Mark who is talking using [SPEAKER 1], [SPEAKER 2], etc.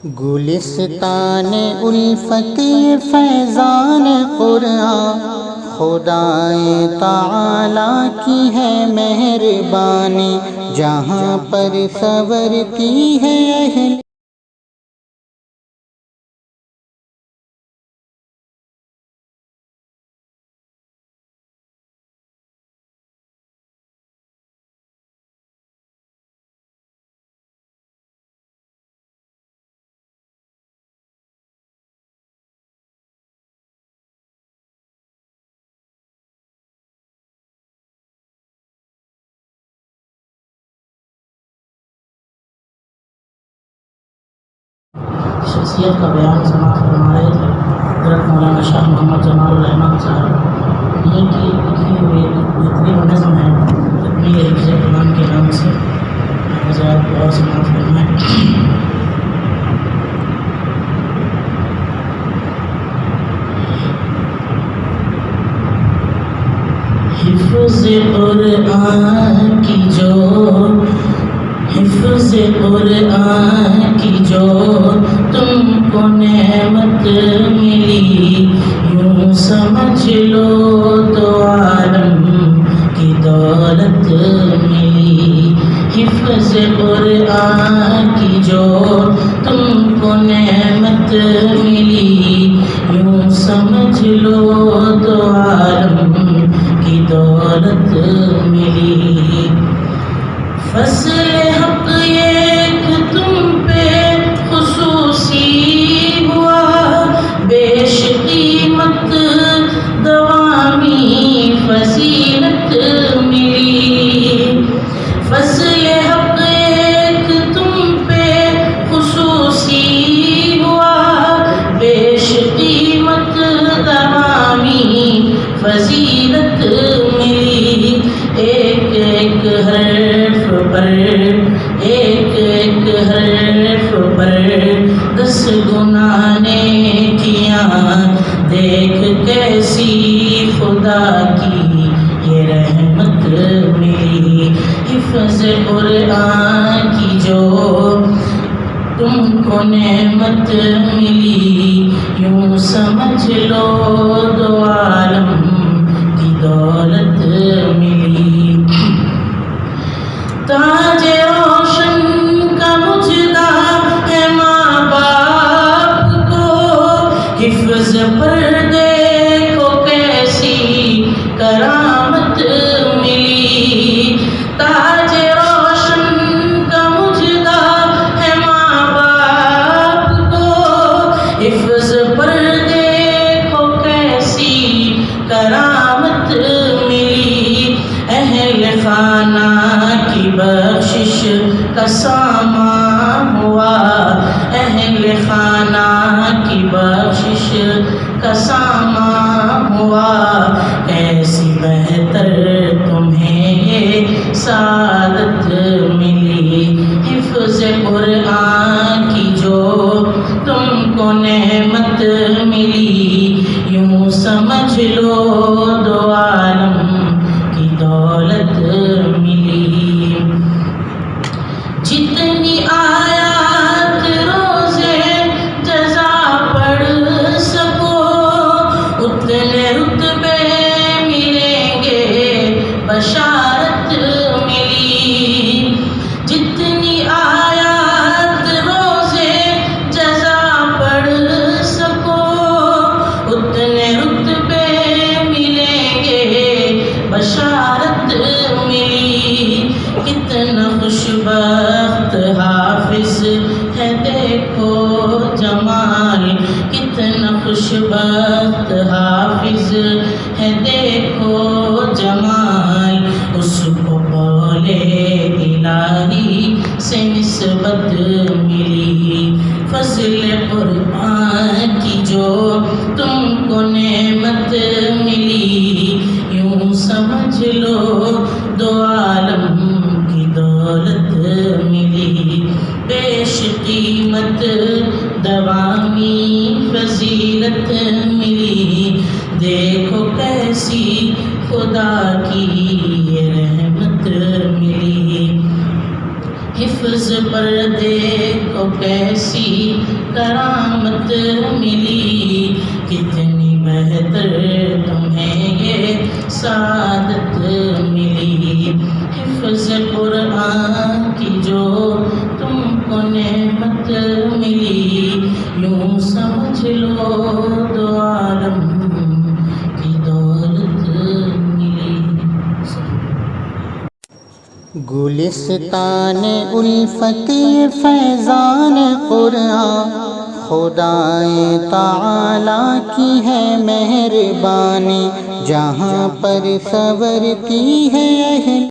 [SPEAKER 1] گلستان الفت فیضان قرآن خدائے تعالی کی ہے مہربانی، جہاں پر سورتی ہے اہل
[SPEAKER 2] شخصیت کا بیان سماعت فرما رہے تھے حضرت مولانا شاہ محمد جمال الرحمن صاحب۔ یہ کی لکھی ہوئی ایک بہترین نظم ہے تکمیل حفظ قرآن کے نام سے، حضرات کو اور سماعت فرمائیں۔ حفظ قرآن کی جو تم کو نعمت ملی، یوں سمجھ لو تو عالم کی دولت ملی۔ حفظ قرآن کی جو تم کو نعمت ملی، یوں سمجھ لو تو عالم کی دولت ملی۔ فضل حق ایک تم پہ خصوصی ہوا، بیش قیمت دوامی فضیلت ملی۔ فضل حق ایک تم پہ خصوصی ہوا، بیش قیمت دوامی فضیلت ملی۔ ایک ایک حرف پر دس گناہ نیکیاں، دیکھ کیسی خدا کی یہ رحمت ملی۔ حفظ قرآن کی جو تم کو نعمت ملی، یوں سمجھ لو دو عالم کی دولت ملی۔ تاج روشن کا مجدہ ہے ماں باپ کو، حفظ پردے کو کیسی کرامت ملی۔ تاج روشن کا مجدہ ہے ماں باپ کو، حفظ پردے کو کیسی کرامت ملی۔ اہل خانہ کی بخشش کا سامان ہوا، اہل خانہ کی بخشش کا سامان ہوا، ایسی بہتر تمہیں یہ سعادت ملی۔ حفظ قرآن کی جو تم کو نعمت ملی، یوں سمجھ لو دو عالم کی دولت ملی۔ جتنی آیات روزے جزا پڑھ سکو، اتنے رتبے ملیں گے بشارت ملی۔ جتنی آیات روزے جزا پڑھ سکو، اتنے رتبے ملیں گے بشارت ملی۔ کتنا خوش بخت حافظ ہے دیکھو جمال، کتنا خوش بخت حافظ ہے دیکھو جمال، اس کو قول الہی سے نسبت ملی۔ فضل قرآن کی جو تم کو نعمت ملی، یوں سمجھ لو دو عالم کی دولت ملی۔ بیش قیمت دوامی فضیلت ملی، دیکھو کیسی خدا کی یہ رحمت ملی۔ حفظ پردے کو کیسی کرامت ملی، کتنی بہتر تمہیں یہ سعادت ملی، حفظ قرآن کی جو تم کو نعمت ملی، یوں سمجھ لو دو عالم کی دولت ملی۔
[SPEAKER 1] گلستان الفت فیضان قرآن، خدائے تعالی کی ہے مہربانی، جہاں پر صبر کی ہے اہل